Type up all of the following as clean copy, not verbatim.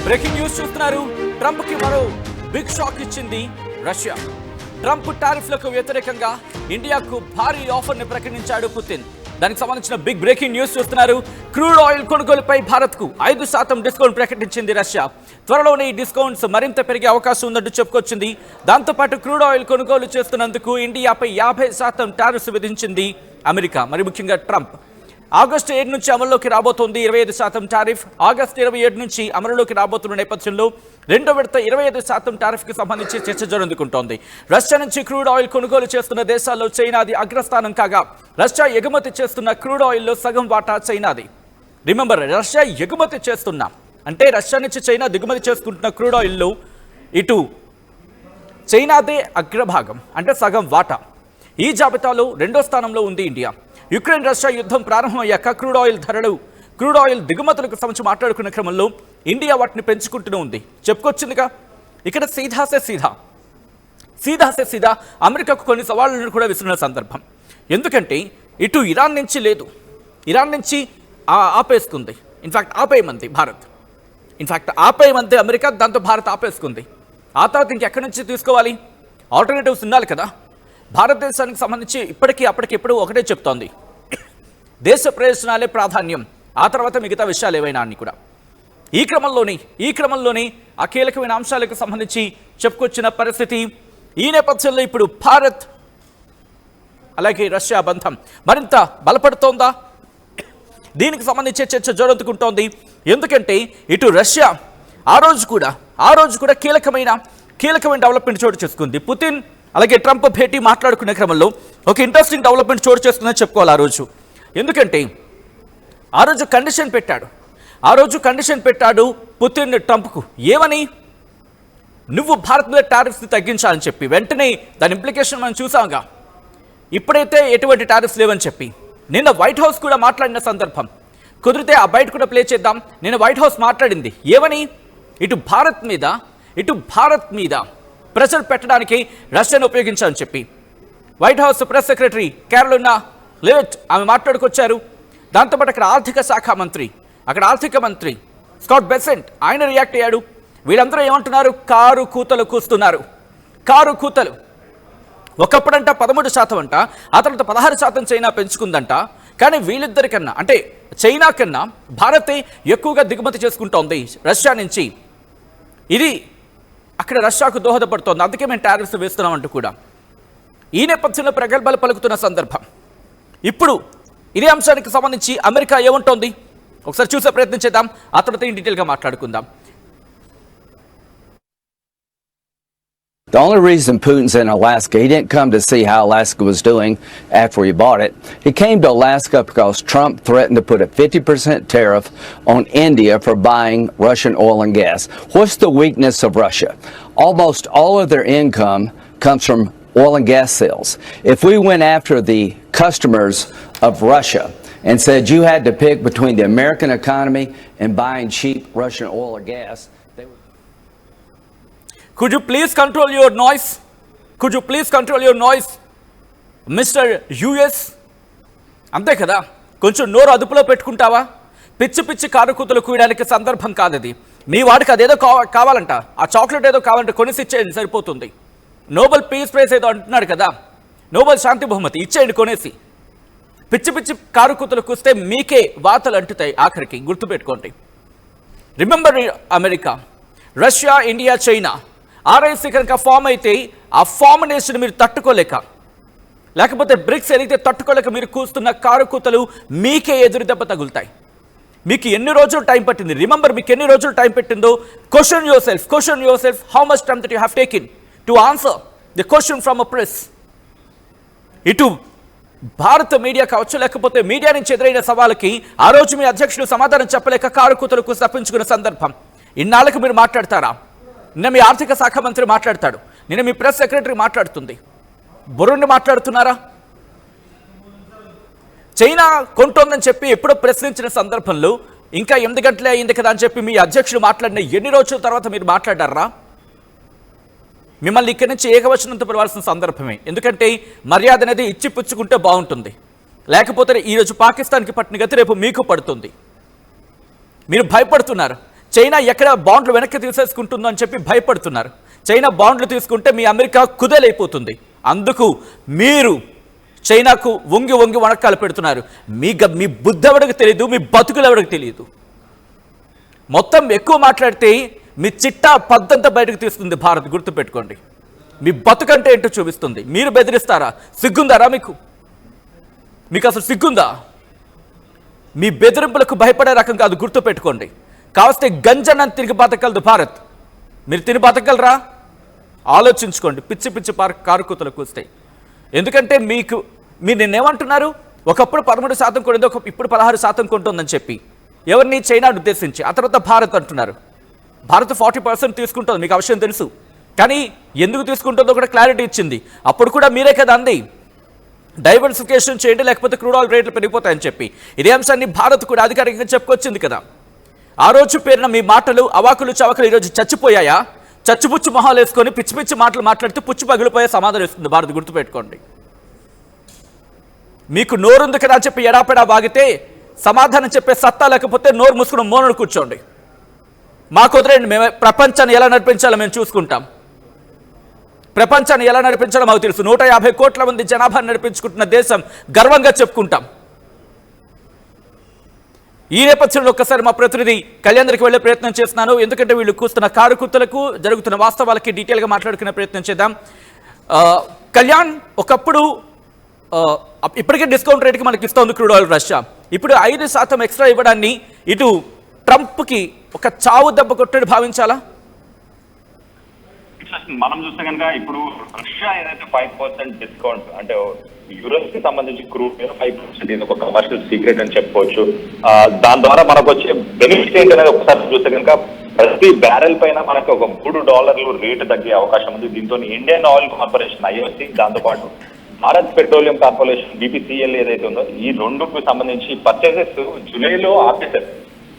Breaking news చూస్తున్నారు. Trump కి మరో బిగ్ షాక్ ఇచ్చింది రష్యా. ట్రంప్ టారిఫ్లకు వ్యతిరేకంగా ఇండియాకు భారీ ఆఫర్ ని ప్రకటించాడు పుతిన్. దానికి సంబంధించిన బిగ్ బ్రేకింగ్ న్యూస్ చూస్తున్నారు. క్రూడ్ ఆయిల్ కొనుగోలుపై భారత్ కు 5% డిస్కౌంట్ ప్రకటించింది రష్యా. త్వరలోనే ఈ డిస్కౌంట్స్ మరింత పెరిగే అవకాశం ఉందంటూ చెప్పుకొచ్చింది. దాంతోపాటు క్రూడ్ ఆయిల్ కొనుగోలు చేస్తున్నందుకు ఇండియాపై 50% టారిఫ్స్ విధించింది అమెరికా, మరి ముఖ్యంగా ట్రంప్. ఆగస్టు 7 నుంచి అమల్లోకి రాబోతోంది 25% టారిఫ్. ఆగస్టు 27 నుంచి అమలులోకి రాబోతున్న నేపథ్యంలో రెండో విడత 25% టారిఫ్కి సంబంధించి చర్చ జరుగుతుంటోంది. రష్యా నుంచి క్రూడ్ ఆయిల్ కొనుగోలు చేస్తున్న దేశాల్లో చైనాది అగ్రస్థానం కాగా, రష్యా ఎగుమతి చేస్తున్న క్రూడ్ ఆయిల్లో సగం వాటా చైనాది. రిమెంబర్, రష్యా ఎగుమతి చేస్తున్న అంటే రష్యా నుంచి చైనా దిగుమతి చేసుకుంటున్న క్రూడ్ ఆయిల్లో ఇటు చైనాదే అగ్రభాగం, అంటే సగం వాటా. ఈ జాబితాలో రెండో స్థానంలో ఉంది ఇండియా. యుక్రెయిన్ రష్యా యుద్ధం ప్రారంభమయ్యాక క్రూడ్ ఆయిల్ దిగుమతులకు సంబంధించి మాట్లాడుకున్న క్రమంలో ఇండియా వాటిని పెంచుకుంటూనే ఉంది. చెప్పుకొచ్చిందిగా. ఇక్కడ సీదా అమెరికాకు కొన్ని సవాళ్లను కూడా విసిరిన సందర్భం. ఎందుకంటే ఇటు ఇరాన్ నుంచి లేదు, ఇరాన్ నుంచి ఆపేసుకుంది. ఇన్ఫ్యాక్ట్ ఆపేయమంది అమెరికా, దాంతో భారత్ ఆపేసుకుంది. ఆ తర్వాత ఇంకెక్కడి నుంచి తీసుకోవాలి? ఆల్టర్నేటివ్స్ ఉండాలి కదా. భారతదేశానికి సంబంధించి ఇప్పటికీ అప్పటికెప్పుడు ఒకటే చెప్తోంది, దేశ ప్రయోజనాలే ప్రాధాన్యం, ఆ తర్వాత మిగతా విషయాలు ఏవైనా అన్ని కూడా. ఈ క్రమంలోని ఆ కీలకమైన అంశాలకు సంబంధించి చెప్పుకొచ్చిన పరిస్థితి. ఈ నేపథ్యంలో ఇప్పుడు భారత్ అలాగే రష్యా బంధం మరింత బలపడుతోందా? దీనికి సంబంధించే చర్చ జోరందుకుంటోంది. ఎందుకంటే ఇటు రష్యా ఆ రోజు కూడా కీలకమైన డెవలప్మెంట్ చోటు చేసుకుంది. పుతిన్ అలాగే ట్రంప్ భేటీ మాట్లాడుకునే క్రమంలో ఒక ఇంట్రెస్టింగ్ డెవలప్మెంట్ చోటు చేస్తుందని చెప్పుకోవాలి ఆ రోజు. ఎందుకంటే ఆ రోజు కండిషన్ పెట్టాడు పుతిన్ ట్రంప్కు. ఏమని? నువ్వు భారత్ మీద టారిఫ్స్ని తగ్గించాలని చెప్పి. వెంటనే దాని ఇంప్లికేషన్ మనం చూసాంగా. ఇప్పుడైతే ఎటువంటి టారిఫ్స్ లేవని చెప్పి నిన్న వైట్ హౌస్ కూడా మాట్లాడిన సందర్భం. కుదిరితే ఆ బయట కూడా ప్లే చేద్దాం. నిన్న వైట్ హౌస్ మాట్లాడింది ఏమని? ఇటు భారత్ మీద ప్రెషర్ పెట్టడానికి రష్యాను ఉపయోగించాలని చెప్పి white house press secretary Carolina లెవిట్ ఆమె మాట్లాడుకొచ్చారు. దాంతోపాటు అక్కడ ఆర్థిక మంత్రి స్కాట్ బెసెంట్ ఆయన రియాక్ట్ అయ్యాడు. వీళ్ళందరూ ఏమంటున్నారు? కారు కూతలు కూస్తున్నారు. ఒకప్పుడంట 13% అంట, ఆ తర్వాత 16% చైనా పెంచుకుందంట. కానీ వీళ్ళిద్దరికన్నా అంటే చైనా కన్నా భారతే ఎక్కువగా దిగుమతి చేసుకుంటోంది రష్యా నుంచి. ఇది అక్కడ రష్యాకు దోహదపడుతోంది. అందుకే మేము టారిఫ్స్ వేస్తున్నామంటూ కూడా ఈ నేపథ్యంలో ప్రగల్భాలు పలుకుతున్న సందర్భం. ఇప్పుడు ఇదే అంశానికి సంబంధించి అమెరికా ఏమంటోంది ఒకసారి చూసే ప్రయత్నం చేద్దాం. ఆ తర్వాత ఈ డీటెయిల్గా మాట్లాడుకుందాం. The only reason Putin's in Alaska, he didn't come to see how Alaska was doing after he bought it. He came to Alaska because Trump threatened to put a 50% tariff on India for buying Russian oil and gas. What's the weakness of Russia? Almost all of their income comes from oil and gas sales. If we went after the customers of Russia and said you had to pick between the American economy and buying cheap Russian oil or gas, Could you please control your noise, Mr. US? అంతే కదా, కొంచెం నోరు అదుపులో పెట్టుకుంటావా? పిచ్చి car కూతలు కూయడానికి సందర్భం కాదది. మీ వాడికి అదేదో కావాలంట, ఆ చాక్లెట్ ఏదో కావాలంటే కొనిసి ఇచ్చేయండి సరిపోతుంది. నోబెల్ పీస్ ప్రైజ్ ఏదో అంటున్నాడు కదా, నోబెల్ శాంతి బహుమతి ఇచ్చేయండి కొనేసి. పిచ్చి కారు కూతలు కూస్తే మీకే వాతలు అంటుతాయి ఆఖరికి, గుర్తుపెట్టుకోండి. Remember America, Russia, India, China ఆర్ఐసి కనుక ఫామ్ అయితే ఆ ఫార్మినేషన్ మీరు తట్టుకోలేక, లేకపోతే బ్రిక్స్ ఏదైతే తట్టుకోలేక మీరు కూస్తున్న కారు కూతలు మీకే ఎదురు దెబ్బ తగులుతాయి. మీకు ఎన్ని రోజులు టైం పట్టింది? రిమెంబర్, మీకు ఎన్ని రోజులు టైం పెట్టిందో question your self how much time that you have taken to answer the question from a press. ఇటు భారత మీడియా కావచ్చు, లేకపోతే మీడియా నుంచి ఎదురైన సవాళ్ళకి ఆ రోజు మీ అధ్యక్షుడు సమాధానం చెప్పలేక కారు కూతలకు తప్పించుకున్న సందర్భం. ఇన్నాళ్ళకు మీరు మాట్లాడతారా? నిన్న మీ ఆర్థిక శాఖ మంత్రి మాట్లాడతాడు, నిన్న మీ ప్రెస్ సెక్రటరీ మాట్లాడుతుంది. బుర్రుండి మాట్లాడుతున్నారా? చైనా కొంటోందని చెప్పి ఎప్పుడో ప్రశ్నించిన సందర్భంలో ఇంకా 8 గంటలే అయింది కదా అని చెప్పి మీ అధ్యక్షుడు మాట్లాడిన ఎన్ని రోజుల తర్వాత మీరు మాట్లాడారా? మిమ్మల్ని ఇక్కడి నుంచి ఏకవచనంతో పిలవాల్సిన సందర్భమే. ఎందుకంటే మర్యాద అనేది ఇచ్చి పుచ్చుకుంటే బాగుంటుంది. లేకపోతే ఈరోజు పాకిస్తాన్కి పట్టిన గతి రేపు మీకు పడుతుంది. మీరు భయపడుతున్నారు. చైనా ఎక్కడ బాండ్లు వెనక్కి తీసేసుకుంటుందో అని చెప్పి భయపడుతున్నారు. చైనా బాండ్లు తీసుకుంటే మీ అమెరికా కుదేలైపోతుంది. అందుకు మీరు చైనాకు వంగి వంగి వణకాలు పెడుతున్నారు. మీ బుద్ధి ఎవరికి తెలియదు, మీ బతుకులు ఎవరికి తెలియదు. మొత్తం ఎక్కువ మాట్లాడితే మీ చిట్టా పద్దంతా బయటకు తీస్తుంది భారత్. గుర్తుపెట్టుకోండి, మీ బతుకంటే ఏంటో చూపిస్తుంది. మీరు బెదిరిస్తారా? సిగ్గుందారా మీకు? అసలు సిగ్గుందా? మీ బెదిరింపులకు భయపడే రకం కాదు, గుర్తుపెట్టుకోండి. కావస్తే గంజన్న తిరిగి బతకగలదు భారత్. మీరు తిరిగి బతకగలరా? ఆలోచించుకోండి. పిచ్చి పిచ్చి కారుకూతలకు వస్తాయి. ఎందుకంటే మీరు నిన్నేమంటున్నారు? ఒకప్పుడు 13% కొనింది, ఇప్పుడు 16% కొంటుందని చెప్పి. ఎవరిని? చైనాను ఉద్దేశించి. ఆ తర్వాత భారత్ అంటున్నారు. భారత్ 40% తీసుకుంటుంది, మీకు ఆ విషయం తెలుసు. కానీ ఎందుకు తీసుకుంటుందో కూడా క్లారిటీ ఇచ్చింది. అప్పుడు కూడా మీరే కదా అంది, డైవర్సిఫికేషన్ చేయండి లేకపోతే క్రూడ్ ఆయిల్ రేట్లు పెరిగిపోతాయని చెప్పి. ఇదే అంశాన్ని భారత్ కూడా అధికారికంగా చెప్పుకొచ్చింది కదా. ఆ రోజు పేరున మీ మాటలు అవాకులు చవకలు ఈరోజు చచ్చిపోయాయా? చచ్చిపుచ్చు మొహాలు వేసుకొని పిచ్చి పిచ్చి మాటలు మాట్లాడుతూ పుచ్చు పగిలిపోయే సమాధానం ఇస్తుంది భారత్. గుర్తుపెట్టుకోండి. మీకు నోరుంది కదా చెప్పి ఎడాపెడా వాగితే సమాధానం చెప్పే సత్తా లేకపోతే నోరు మూసుకుని మోనను కూర్చోండి. మాకు వదిలేండి, మేము ప్రపంచాన్ని ఎలా నడిపించాలో మేము చూసుకుంటాం. ప్రపంచాన్ని ఎలా నడిపించాలో మాకు తెలుసు. 150 కోట్ల మంది జనాభాను నడిపించుకుంటున్న దేశం, గర్వంగా చెప్పుకుంటాం. ఈ నేపథ్యంలో ఒక్కసారి మా ప్రతినిధి కళ్యాణ్ దగ్గరికి వెళ్లే ప్రయత్నం చేస్తున్నాను. ఎందుకంటే వీళ్ళు కూస్తున్న కారుకుత్తలకు జరుగుతున్న వాస్తవాలకి డీటెయిల్గా మాట్లాడుకునే ప్రయత్నం చేద్దాం. కళ్యాణ్, ఒకప్పుడు ఇప్పటికే డిస్కౌంట్ రేట్కి మనకి ఇస్తోంది క్రూడ్ ఆయిల్ రష్యా. ఇప్పుడు 5% ఎక్స్ట్రా ఇవ్వడాన్ని ఇటు ట్రంప్కి ఒక చావు దెబ్బ కొట్టని భావించాలా? మనం చూస్తే కనుక ఇప్పుడు రష్యా ఏదైతే 5% డిస్కౌంట్, అంటే యూరోప్ కి సంబంధించి క్రూడ్ మీద 5% ఇది ఒక కమర్షియల్ సీక్రెట్ అని చెప్పుకోవచ్చు. దాని ద్వారా మనకు వచ్చే బెనిఫిట్ ఏంటనేది ఒకసారి చూస్తే కనుక ప్రతి బ్యారెల్ పైన మనకు ఒక $3 రేటు తగ్గే అవకాశం ఉంది. దీంతో ఇండియన్ ఆయిల్ కార్పొరేషన్ IOC, దాంతోపాటు భారత్ పెట్రోలియం కార్పొరేషన్ BPCL ఏదైతే ఉందో, ఈ రెండుకు సంబంధించి పర్చేసెస్ జూలైలో ఆపేశారు.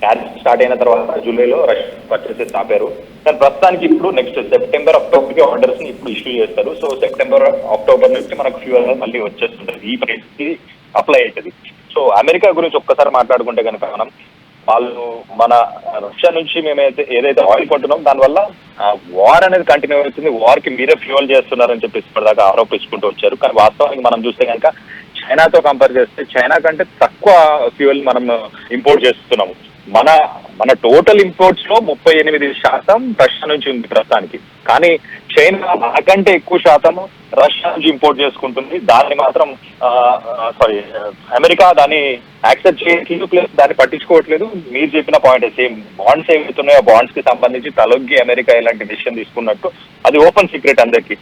ట్యారిఫ్ స్టార్ట్ అయిన తర్వాత జూలైలో రష్యా పర్చేసెస్ ఆపారు. కానీ ప్రస్తుతానికి ఇప్పుడు నెక్స్ట్ సెప్టెంబర్ అక్టోబర్కి ఆర్డర్స్ ని ఇప్పుడు ఇష్యూ చేస్తారు. సో సెప్టెంబర్ అక్టోబర్ నుంచి మనకు ఫ్యూయల్ మళ్ళీ వచ్చేస్తుంటది, ఈ ప్రైస్కి అప్లై అవుతుంది. సో అమెరికా గురించి ఒక్కసారి మాట్లాడుకుంటే కనుక వాళ్ళు మన రష్యా నుంచి మేమైతే ఏదైతే ఆయిల్ కొంటున్నాం దానివల్ల వార్ అనేది కంటిన్యూ అవుతుంది. వార్ కి మీరే ఫ్యూయల్ చేస్తున్నారని చెప్పి ఇప్పటిదాకా ఆరోపించుకుంటూ వచ్చారు. కానీ వాస్తవానికి మనం చూస్తే కనుక చైనాతో కంపేర్ చేస్తే చైనా కంటే తక్కువ ఫ్యూయల్ మనం ఇంపోర్ట్ చేస్తున్నాము. మన టోటల్ ఇంపోర్ట్స్ లో 38% రష్యా నుంచి ఉంది ప్రస్తుతానికి. కానీ చైనా నాకంటే ఎక్కువ శాతం రష్యా నుంచి ఇంపోర్ట్ చేసుకుంటుంది. దాన్ని మాత్రం అమెరికా దాన్ని యాక్సెప్ట్ చేయట్లేదు, ప్లస్ దాన్ని పట్టించుకోవట్లేదు. మీరు చెప్పిన పాయింట్ సేమ్, బాండ్స్ ఏమవుతున్నాయో బాండ్స్ కి సంబంధించి తలొగ్గి అమెరికా ఇలాంటి డిసిషన్ తీసుకున్నట్టు అది ఓపెన్ సీక్రెట్ అందరికి.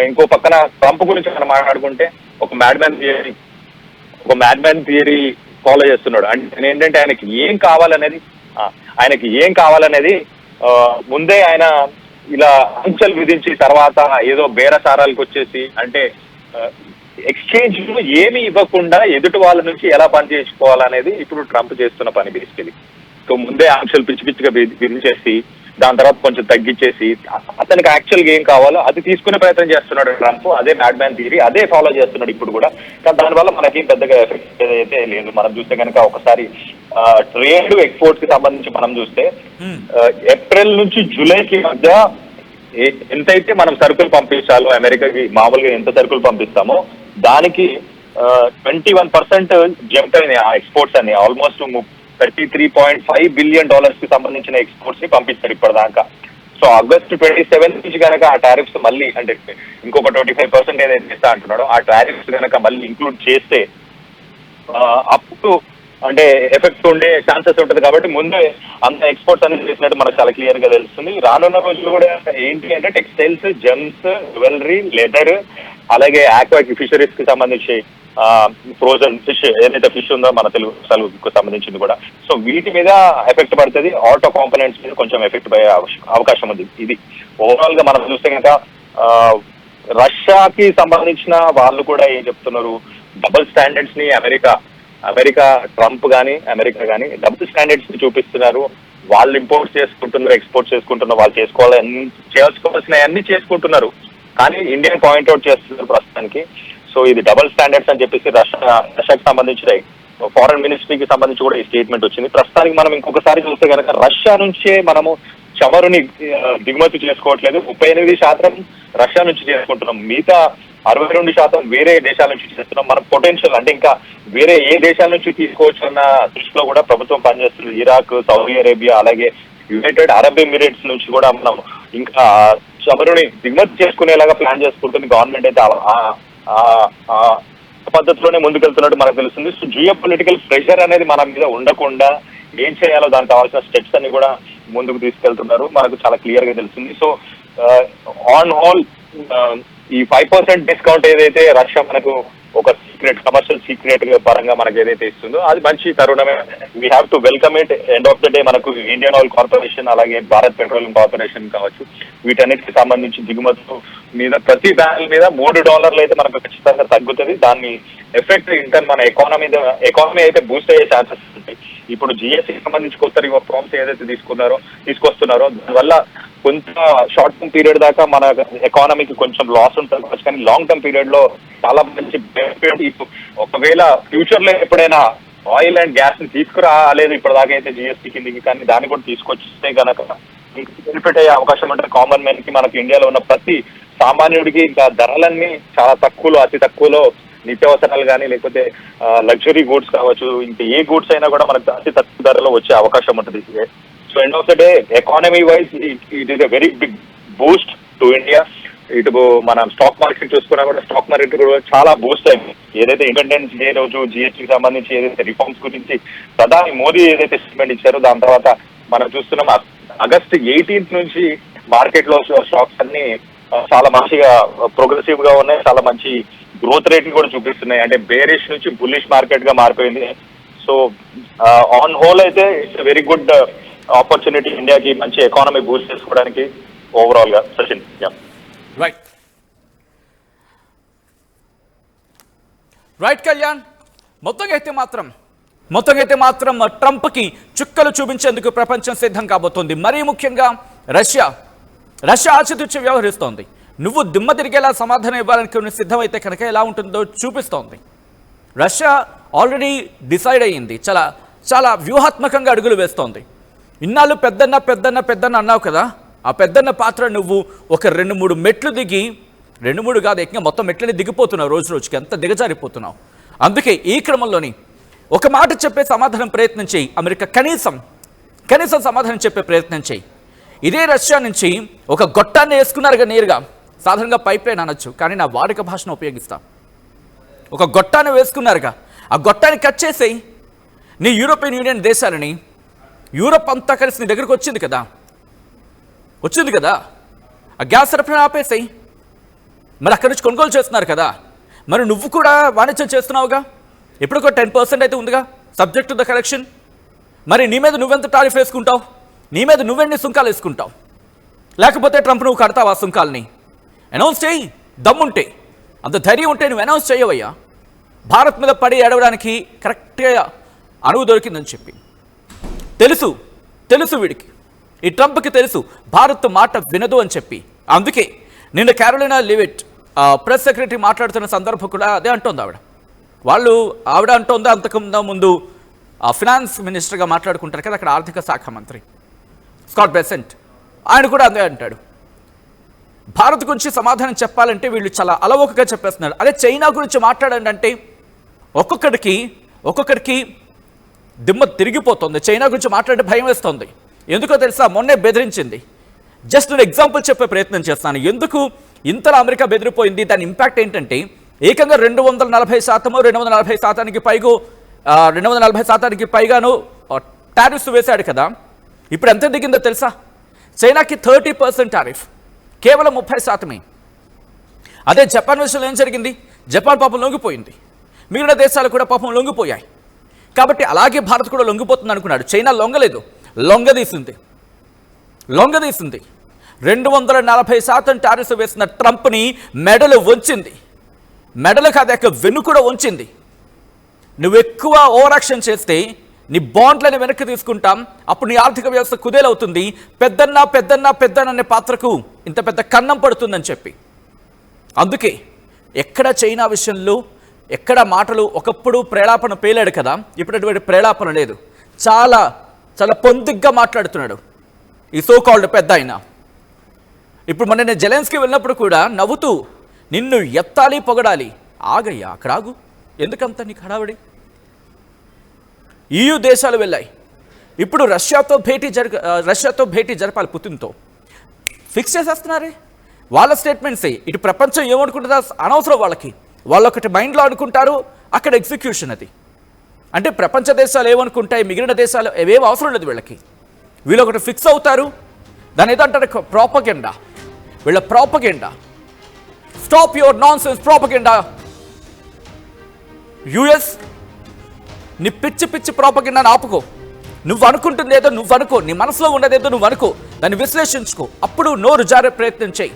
ఇంకో పక్కన ట్రంప్ గురించి మనం మాట్లాడుకుంటే ఒక మ్యాడ్ మ్యాన్ థియరీ ఫాలో చేస్తున్నాడు. అంటే ఏంటంటే ఆయనకి ఏం కావాలనేది ముందే ఆయన ఇలా ఆంక్షలు విధించి తర్వాత ఏదో బేరసారాలకు వచ్చేసి, అంటే ఎక్స్చేంజ్ లో ఏమి ఇవ్వకుండా ఎదుటి వాళ్ళ నుంచి ఎలా పని చేసుకోవాలనేది ఇప్పుడు ట్రంప్ చేస్తున్న పని బేసికలీ. సో ముందే ఆంక్షలు పిచ్చి పిచ్చిగా విధించేసి దాని తర్వాత కొంచెం తగ్గించేసి అతనికి యాక్చువల్గా ఏం కావాలో అది తీసుకునే ప్రయత్నం చేస్తున్నాడు ట్రంప్. అదే మ్యాడ్ మ్యాన్ థియరీ, అదే ఫాలో చేస్తున్నాడు ఇప్పుడు కూడా. కానీ దానివల్ల మనకేం పెద్దగా ఎఫెక్ట్ అయితే లేదు. మనం చూస్తే కనుక ఒకసారి ట్రేడ్ ఎక్స్పోర్ట్స్ కి సంబంధించి మనం చూస్తే ఏప్రిల్ నుంచి జూలైకి మధ్య ఎంతైతే మనం సరుకులు పంపించాలో అమెరికాకి మామూలుగా ఎంత సరుకులు పంపిస్తామో దానికి 21% జంప్ అయినాయి ఆ ఎక్స్పోర్ట్స్ అని. ఆల్మోస్ట్ $33.5 బిలియన్ కి సంబంధించిన ఎక్స్పోర్ట్స్ ని పంపిస్తారు ఇప్పటిదాకా. సో ఆగస్టు 27 నుంచి కనుక ఆ టారిఫ్స్ మళ్ళీ, అంటే ఇంకొక 25% ఏదైతే ఇస్తా అంటున్నాడో ఆ టారిఫ్స్ కనుక మళ్ళీ ఇంక్లూడ్ చేస్తే అప్పుడు అంటే ఎఫెక్ట్ ఉండే ఛాన్సెస్ ఉంటుంది. కాబట్టి ముందే అంత ఎక్స్పోర్ట్స్ అనేది చేసినట్టు మనకు చాలా క్లియర్ గా తెలుస్తుంది. రానున్న రోజులు కూడా ఏంటి అంటే టెక్స్టైల్స్, జెమ్స్, జ్యువెలరీ, లెదర్, అలాగే ఆక్వాటిక్ ఫిషరీస్ కి సంబంధించి ఫ్రోజన్ ఫిష్ ఏదైతే ఫిష్ ఉందో మన తెలుగుకు సంబంధించింది కూడా. సో వీటి మీద ఎఫెక్ట్ పడుతుంది. ఆటో కాంపోనెంట్స్ మీద కొంచెం ఎఫెక్ట్ పడే అవకాశం ఉంది. ఇది ఓవరాల్ గా మనం చూస్తే కనుక రష్యాకి సంబంధించిన వాళ్ళు కూడా ఏం చెప్తున్నారు, డబుల్ స్టాండర్డ్స్ ని అమెరికా ట్రంప్ కానీ అమెరికా కానీ డబుల్ స్టాండర్డ్స్ ని చూపిస్తున్నారు. వాళ్ళు ఇంపోర్ట్ చేసుకుంటున్నారు, ఎక్స్పోర్ట్ చేసుకుంటున్నారు, వాళ్ళు చేసుకోవాల్సిన అన్ని చేసుకుంటున్నారు. కానీ ఇండియన్ పాయింట్అవుట్ చేస్తున్నారు ప్రస్తుతానికి. సో ఇది డబుల్ స్టాండర్డ్స్ అని చెప్పేసి రష్యాకి సంబంధించిన ఫారెన్ మినిస్ట్రీకి సంబంధించి కూడా ఈ స్టేట్మెంట్ వచ్చింది. ప్రస్తుతానికి మనం ఇంకొకసారి చూస్తే కనుక రష్యా నుంచే మనము చమురుని దిగుమతి చేసుకోవట్లేదు. 38% రష్యా నుంచి చేసుకుంటున్నాం, మిగతా 62% వేరే దేశాల నుంచి చేస్తున్నాం. మన పొటెన్షియల్ అంటే ఇంకా వేరే ఏ దేశాల నుంచి తీసుకోవచ్చు అన్న దృష్టిలో కూడా ప్రభుత్వం పనిచేస్తుంది. ఇరాక్, సౌదీ అరేబియా, అలాగే యునైటెడ్ అరబ్ ఎమిరేట్స్ నుంచి కూడా మనం ఇంకా చమురుని దిగుమతి చేసుకునేలాగా ప్లాన్ చేసుకుంటుంది గవర్నమెంట్. అయితే పద్ధతిలోనే ముందుకెళ్తున్నట్టు మనకు తెలుస్తుంది. సో జియో పొలిటికల్ ప్రెషర్ అనేది మన మీద ఉండకుండా ఏం చేయాలో దానికి కావాల్సిన స్టెప్స్ అన్ని కూడా ముందుకు తీసుకెళ్తున్నారు, మనకు చాలా క్లియర్ గా తెలుస్తుంది. సో ఆన్ హోల్ ఈ 5% డిస్కౌంట్ ఏదైతే రష్యా మనకు ఒక సీక్రెట్ కమర్షియల్ సీక్రెట్ పరంగా మనకు ఏదైతే ఇస్తుందో అది మంచి తరుణమే. We have to welcome it. End of the day మనకు ఇండియన్ ఆయిల్ కార్పొరేషన్ అలాగే భారత్ పెట్రోలియం కార్పొరేషన్ కావచ్చు, వీటన్నిటికి సంబంధించి దిగుమతులు మీద ప్రతి బ్యారెల్ మీద $3 అయితే మనకు ఖచ్చితంగా తగ్గుతుంది. దాన్ని ఎఫెక్ట్ ఇంటర్ మన ఎకానమీ అయితే బూస్ట్ అయ్యే ఛాన్సెస్ ఉంటాయి. ఇప్పుడు జిఎస్టీకి సంబంధించి కొత్త రిఫార్మ్స్ ఏదైతే తీసుకొస్తున్నారో దానివల్ల కొంత షార్ట్ టర్మ్ పీరియడ్ దాకా మన ఎకానమీకి కొంచెం లాస్ ఉంటుంది, కానీ లాంగ్ టర్మ్ పీరియడ్ లో చాలా మంచి బెనిఫిట్. ఒకవేళ ఫ్యూచర్ లో ఎప్పుడైనా ఆయిల్ అండ్ గ్యాస్ ని తీసుకురాలేదు ఇప్పటిదాకా అయితే జిఎస్టీ కిందకి, కానీ దాన్ని కూడా తీసుకొచ్చిస్తే కనుక బెనిఫిట్ అయ్యే అవకాశం ఉంటుంది కామన్ మ్యాన్ కి. మనకి ఇండియాలో ఉన్న ప్రతి సామాన్యుడికి ఇంకా ధరలన్నీ చాలా తక్కువలో, అతి తక్కువలో నిత్యావసరాలు కానీ లేకపోతే లగ్జరీ గూడ్స్ కావచ్చు, ఇంకా ఏ గూడ్స్ అయినా కూడా మనకు అతి తక్కువ ధరలో వచ్చే అవకాశం ఉంటుంది. So end of the day economy wise it is a very big boost to India. ఇటు మనం స్టాక్ మార్కెట్ చూసుకున్నా కూడా స్టాక్ మార్కెట్ కూడా చాలా బూస్ట్ అయింది. ఏదైతే ఇండిపెండెన్స్ డే రోజు జిఎస్టీకి సంబంధించి ఏదైతే రిఫార్మ్స్ గురించి ప్రధాని మోదీ ఏదైతే స్టేట్మెంట్ ఇచ్చారో దాని తర్వాత మనం చూస్తున్నాం ఆగస్టు 18 నుంచి మార్కెట్ లో స్టాక్స్ అన్ని చాలా మంచిగా ప్రోగ్రెసివ్ గా ఉన్నాయి, చాలా మంచి గ్రోత్ రేట్ కూడా చూపిస్తున్నాయి. అంటే బేరిష్ నుంచి బుల్లిష్ మార్కెట్ గా మారిపోయింది. సో ఆన్ హోల్ అయితే ఇట్స్ వెరీ గుడ్ ఆపర్చునిటీ ఇండియాకి మంచి ఎకానమీ బూస్ట్ చేసుకోవడానికి ఓవరాల్ గా. సచిన్. రైట్ కళ్యాణ్, మొత్తంగా అయితే మాత్రం ట్రంప్ కి చుక్కలు చూపించేందుకు ప్రపంచం సిద్ధం కాబోతోంది. మరీ ముఖ్యంగా రష్యా ఆచితూచి వ్యవహరిస్తోంది. నువ్వు దిమ్మ తిరిగేలా సమాధానం ఇవ్వాలనుకుని సిద్ధమైతే కనుక ఎలా ఉంటుందో చూపిస్తోంది. రష్యా ఆల్రెడీ డిసైడ్ అయ్యింది, చాలా వ్యూహాత్మకంగా అడుగులు వేస్తోంది. ఇన్నాళ్ళు పెద్దన్న అన్నావు కదా, ఆ పెద్దన్న పాత్ర నువ్వు ఒక 2-3 మెట్లు దిగి, 2-3 కాదు ఏకంగా మొత్తం మెట్లని దిగిపోతున్నావు, రోజుకి అంత దిగజారిపోతున్నావు. అందుకే ఈ క్రమంలోని ఒక మాట చెప్పే సమాధానం ప్రయత్నం చేయి. అమెరికా కనీసం సమాధానం చెప్పే ప్రయత్నం చేయి. ఇదే రష్యా నుంచి ఒక గొట్టాన్ని వేసుకున్నారుగా నేరుగా, సాధారణంగా పైప్ లైన్ అనొచ్చు కానీ నా వాడుక భాషను ఉపయోగిస్తా. ఒక గొట్టాన్ని వేసుకున్నారుగా, ఆ గొట్టాన్ని కట్ చేసేయి. నీ యూరోపియన్ యూనియన్ దేశాలని, యూరోప్ అంతా కలిసి నీ దగ్గరకు వచ్చింది కదా, ఆ గ్యాస్ సరఫరా ఆపేసాయి. మరి అక్కడి నుంచి కొనుగోలు చేస్తున్నారు కదా, మరి నువ్వు కూడా వాణిజ్యం చేస్తున్నావుగా, ఎప్పుడుకో 10% అయితే ఉందిగా సబ్జెక్ట్ టు ద కరెక్షన్. మరి నీ మీద నువ్వెంత టారిఫ్ వేసుకుంటావు, నీ మీద నువ్వెన్ని సుంకాలు వేసుకుంటావు, లేకపోతే ట్రంప్ నువ్వు కడతావు ఆ సుంకాలని? అనౌన్స్ చేయి, దమ్ముంటే, అంత ధైర్యం ఉంటే నువ్వు అనౌన్స్ చేయవయ్యా. భారత్ మీద పడి ఏడవడానికి కరెక్ట్గా అనువు దొరికిందని చెప్పి తెలుసు వీడికి, ఈ ట్రంప్కి తెలుసు భారత్ మాట వినదు అని చెప్పి. అందుకే నిన్న క్యారోలినా లివిట్ ప్రెస్ సెక్రటరీ మాట్లాడుతున్న సందర్భం కూడా అదే అంటోంది ఆవిడ అంటోంది. అంతకుముందు ఫినాన్స్ మినిస్టర్గా మాట్లాడుకుంటారు కదా అక్కడ ఆర్థిక శాఖ మంత్రి స్కాట్ బెసెంట్, ఆయన కూడా అదే అంటాడు. భారత్ గురించి సమాధానం చెప్పాలంటే వీళ్ళు చాలా అలవోకగా చెప్పేస్తున్నారు. అదే చైనా గురించి మాట్లాడండి అంటే ఒక్కొక్కడికి దిమ్మ తిరిగిపోతుంది. చైనా గురించి మాట్లాడే భయం వేస్తుంది. ఎందుకో తెలుసా, మొన్నే బెదిరించింది. జస్ట్ నేను ఎగ్జాంపుల్ చెప్పే ప్రయత్నం చేస్తాను ఎందుకు ఇంతలా అమెరికా బెదిరిపోయింది. దాని ఇంపాక్ట్ ఏంటంటే ఏకంగా 240% పైగాను టారిఫ్స్ వేశాడు కదా. ఇప్పుడు ఎంత దిగిందో తెలుసా, చైనాకి 30% టారిఫ్, కేవలం 30%. అదే జపాన్ విషయంలో ఏం జరిగింది, జపాన్ పాపం లొంగిపోయింది, మిగిలిన దేశాలు కూడా పాపం లొంగిపోయాయి. కాబట్టి అలాగే భారత్ కూడా లొంగిపోతుంది అనుకున్నాడు. చైనా లొంగలేదు, లొంగదీసింది. 240% టారిఫ్స్ వేసిన ట్రంప్ని మెడలు వంచింది. మెడలు కాదాక వెన్ను కూడా వంచింది. నువ్వు ఎక్కువ ఓవర్ యాక్షన్ చేస్తే నీ బాండ్లని వెనక్కి తీసుకుంటాం, అప్పుడు నీ ఆర్థిక వ్యవస్థ కుదేలవుతుంది, పెద్దన్న అనే పాత్రకు ఇంత పెద్ద కన్నం పడుతుందని చెప్పి. అందుకే ఎక్కడ చైనా విషయంలో ఎక్కడ మాటలు ఒకప్పుడు ప్రేలాపన పేలాడు కదా, ఇప్పుడు అటువంటి ప్రేలాపన లేదు. చాలా చాలా పొందిగ్గా మాట్లాడుతున్నాడు ఈ సో కాల్డ్ పెద్ద ఆయన. ఇప్పుడు మొన్న నేను జెలెన్స్కీ వెళ్ళినప్పుడు కూడా నవ్వుతూ నిన్ను ఎత్తాలి పొగడాలి. ఆగయ్యా, అక్కడ ఆగు, ఎందుకంత నీకు హడావిడి? EU దేశాలు వెళ్ళాయి. ఇప్పుడు రష్యాతో భేటీ జరపాలి పుతిన్తో. ఫిక్స్ చేసేస్తున్నారే వాళ్ళ స్టేట్మెంట్సే. ఇటు ప్రపంచం ఏమనుకుంటుందో అనవసరం వాళ్ళకి. వాళ్ళు ఒకటి మైండ్లో అనుకుంటారు, అక్కడ ఎగ్జిక్యూషన్ అది. అంటే ప్రపంచ దేశాలు ఏమనుకుంటాయి, మిగిలిన దేశాలు ఏవేం అవసరం లేదు వీళ్ళకి. వీళ్ళు ఒకటి ఫిక్స్ అవుతారు. దాని ఏదంటారు ప్రాపగెండా. వీళ్ళ propaganda. Stop your non sense propaganda. US నీ పిచ్చి పిచ్చి ప్రాపగెండాని ఆపుకో. నువ్వు అనుకుంటుంది ఏదో నువ్వు అనుకో, నీ మనసులో ఉన్నదేదో నువ్వు అనుకో, దాన్ని విశ్లేషించుకో, అప్పుడు నోరు జారే ప్రయత్నం చేయి.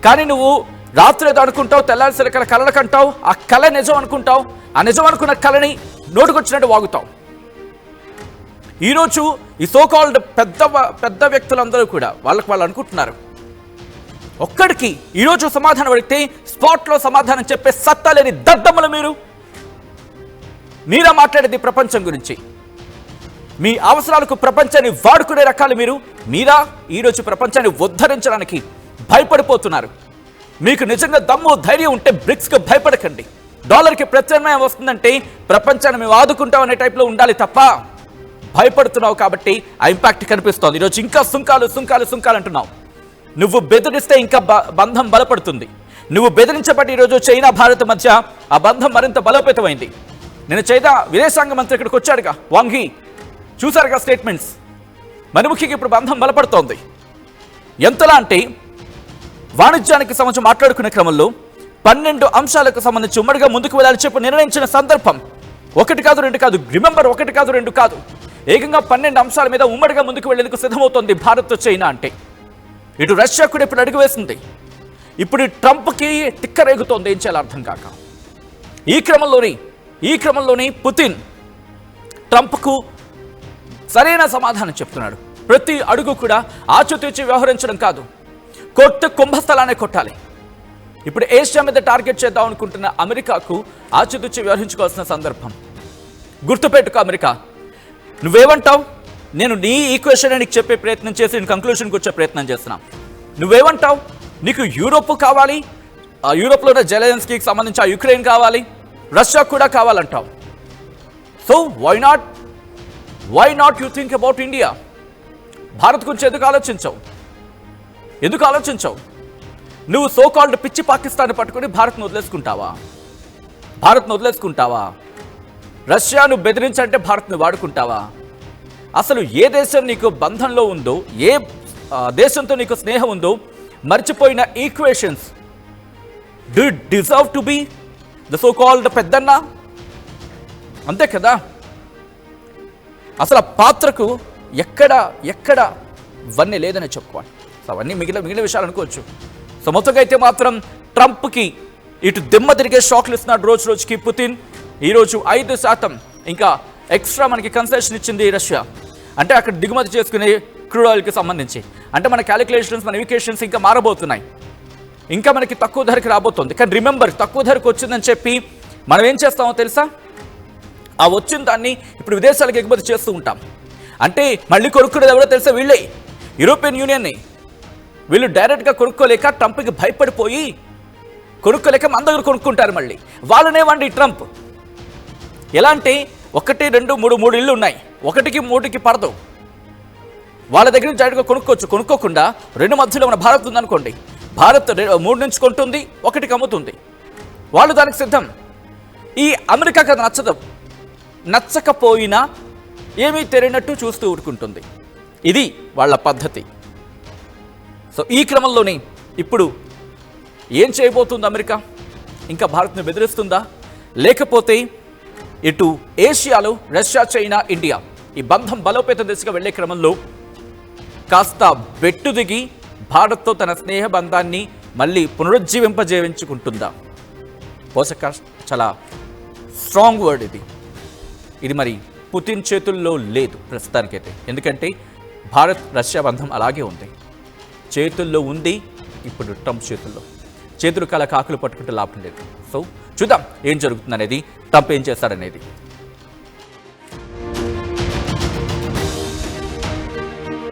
కానీ నువ్వు రాత్రి ఏదో అనుకుంటావు, తెల్లారిసరికల కళలు కంటావు, ఆ కళ నిజం అనుకుంటావు, ఆ నిజం అనుకున్న కళని నోటుకొచ్చినట్టు వాగుతావు. ఈరోజు ఈ సోకాల్డ్ పెద్ద వ్యక్తులందరూ కూడా వాళ్ళు అనుకుంటున్నారు. ఒక్కడికి ఈరోజు సమాధానం అడిగితే స్పాట్లో సమాధానం చెప్పే సత్తా లేని దద్దమ్మలు మీరా మాట్లాడేది ప్రపంచం గురించి. మీ అవసరాలకు ప్రపంచాన్ని వాడుకునే రకాలు మీరా ఈరోజు ప్రపంచాన్ని ఉద్ధరించడానికి భయపడిపోతున్నారు. మీకు నిజంగా దమ్ము ధైర్యం ఉంటే బ్రిక్స్కి భయపడకండి. డాలర్కి ప్రత్యామ్నాయం వస్తుందంటే ప్రపంచాన్ని మేము ఆదుకుంటాం అనే టైప్లో ఉండాలి తప్ప భయపడుతున్నావు కాబట్టి ఆ ఇంపాక్ట్ కనిపిస్తోంది. ఈరోజు ఇంకా సుంకాలు అంటున్నావు. నువ్వు బెదిరిస్తే ఇంకా బంధం బలపడుతుంది. నువ్వు బెదిరించబట్టి ఈరోజు చైనా భారత్ మధ్య ఆ బంధం మరింత బలోపేతమైంది. నేను చైనా విదేశాంగ మంత్రి ఇక్కడికి వచ్చాడుగా, వాంగ్ చూశారుగా స్టేట్మెంట్స్. మరి ముఖ్యంగా ఇప్పుడు బంధం బలపడుతోంది. ఎంతలా అంటే వాణిజ్యానికి సంబంధించి మాట్లాడుకునే క్రమంలో 12 అంశాలకు సంబంధించి ఉమ్మడిగా ముందుకు వెళ్ళాలని చెప్పి నిర్ణయించిన సందర్భం. 1 కాదు 2 కాదు, రిమెంబర్ 1 కాదు 2 కాదు, ఏకంగా 12 అంశాల మీద ఉమ్మడిగా ముందుకు వెళ్లేందుకు సిద్ధమవుతోంది భారత్ చైనా. అంటే ఇటు రష్యా కూడా ఇప్పుడు అడుగు వేసింది. ఇప్పుడు ట్రంప్కి తిక్కరేగుతోంది, ఏం చేయాలో అర్థం కాక. ఈ క్రమంలోని పుతిన్ ట్రంప్కు సరైన సమాధానం చెప్తున్నాడు. ప్రతి అడుగు కూడా ఆచితూచి వ్యవహరించడం కాదు, కుంభస్థలాన్ని కొట్టాలి. ఇప్పుడు ఏషియా మీద టార్గెట్ చేద్దాం అనుకుంటున్న అమెరికాకు ఆచితూచి వ్యవహరించుకోవాల్సిన సందర్భం. గుర్తుపెట్టుకో అమెరికా, నువ్వేమంటావు? నేను నీ ఈక్వేషన్ నీకు చెప్పే ప్రయత్నం చేసి నేను కంక్లూషన్కి వచ్చే ప్రయత్నం చేస్తున్నాను. నువ్వేమంటావు? నీకు యూరోప్ కావాలి, ఆ యూరోప్లో ఉన్న జెలెన్స్కీకి సంబంధించి ఆ యుక్రెయిన్ కావాలి, రష్యా కూడా కావాలంటావు. So why not you think about India? Bharat గురించి ఎందుకు ఆలోచించవు? నువ్వు సోకాల్డ్ పిచ్చి పాకిస్తాన్ పట్టుకుని భారత్ను వదిలేసుకుంటావా? రష్యాను బెదిరించంటే భారత్ను వాడుకుంటావా? అసలు ఏ దేశం నీకు బంధంలో ఉందో, ఏ దేశంతో నీకు స్నేహం ఉందో మర్చిపోయిన equations. Do deserve to be the so called పెద్దన్న? అంతే కదా. అసలు ఆ పాత్రకు ఎక్కడ వన్నీ లేదని చెప్పుకోవాలి. సో అవన్నీ మిగిలిన విషయాలు అనుకోవచ్చు. సో మొత్తంగా అయితే మాత్రం ట్రంప్కి ఇటు దిమ్మ తిరిగే షాక్లు ఇస్తున్నాడు రోజుకి పుతిన్. ఈరోజు 5% ఇంకా ఎక్స్ట్రా మనకి కన్సెషన్ ఇచ్చింది రష్యా. అంటే అక్కడ దిగుమతి చేసుకునే క్రూడ్ ఆయిల్కి సంబంధించి. అంటే మన క్యాలిక్యులేషన్స్, మన ఈక్వేషన్స్ ఇంకా మారబోతున్నాయి. ఇంకా మనకి తక్కువ ధరకు రాబోతుంది. కానీ రిమెంబర్, తక్కువ ధరకు వచ్చిందని చెప్పి మనం ఏం చేస్తామో తెలుసా? ఆ వచ్చిన దాన్ని ఇప్పుడు విదేశాలకు ఎగుమతి చేస్తూ ఉంటాం. అంటే మళ్ళీ కొనుక్కునేది ఎవరో తెలుసా? వీళ్ళే, యూరోపియన్ యూనియన్ని. వీళ్ళు డైరెక్ట్గా కొనుక్కోలేక ట్రంప్కి భయపడిపోయి కొనుక్కోలేక మన దగ్గర కొనుక్కుంటారు. మళ్ళీ వాళ్ళనేవండి ట్రంప్. ఎలా అంటే 1, 2, 3 ఇళ్ళు ఉన్నాయి, 1కి 3కి పడదు. వాళ్ళ దగ్గర నుంచి డైరెక్ట్గా కొనుక్కోకుండా 2 మధ్యలో మన భారత్ ఉందనుకోండి, భారత్ 3 నుంచి కొంటుంది, 1కి అమ్ముతుంది. వాళ్ళు దానికి సిద్ధం. ఈ అమెరికాకి అది నచ్చకపోయినా ఏమీ తెలియనట్టు చూస్తూ ఊరుకుంటుంది. ఇది వాళ్ళ పద్ధతి. సో ఈ క్రమంలోనే ఇప్పుడు ఏం చేయబోతుంది అమెరికా? ఇంకా భారత్ను బెదిరిస్తుందా? లేకపోతే ఇటు ఏషియాలో రష్యా, చైనా, ఇండియా ఈ బంధం బలోపేత దిశగా వెళ్లే క్రమంలో కాస్త బెట్టు దిగి భారత్తో తన స్నేహ బంధాన్ని మళ్ళీ పునరుజ్జీవింపజేయించుకుంటుందా? పోషక చాలా స్ట్రాంగ్ వర్డ్ ఇది మరి పుతిన్ చేతుల్లో లేదు ప్రస్తుతానికైతే. ఎందుకంటే భారత్ రష్యా బంధం అలాగే ఉంది. చేతుల్లో ఉంది ఇప్పుడు ట్రంప్ చేతుల్లో. చేతులు కాల కాకులు పట్టుకుంటే లాభం లేదు. సో చూద్దాం ఏం జరుగుతుందనేది, ట్రంప్ ఏం చేస్తాడనేది.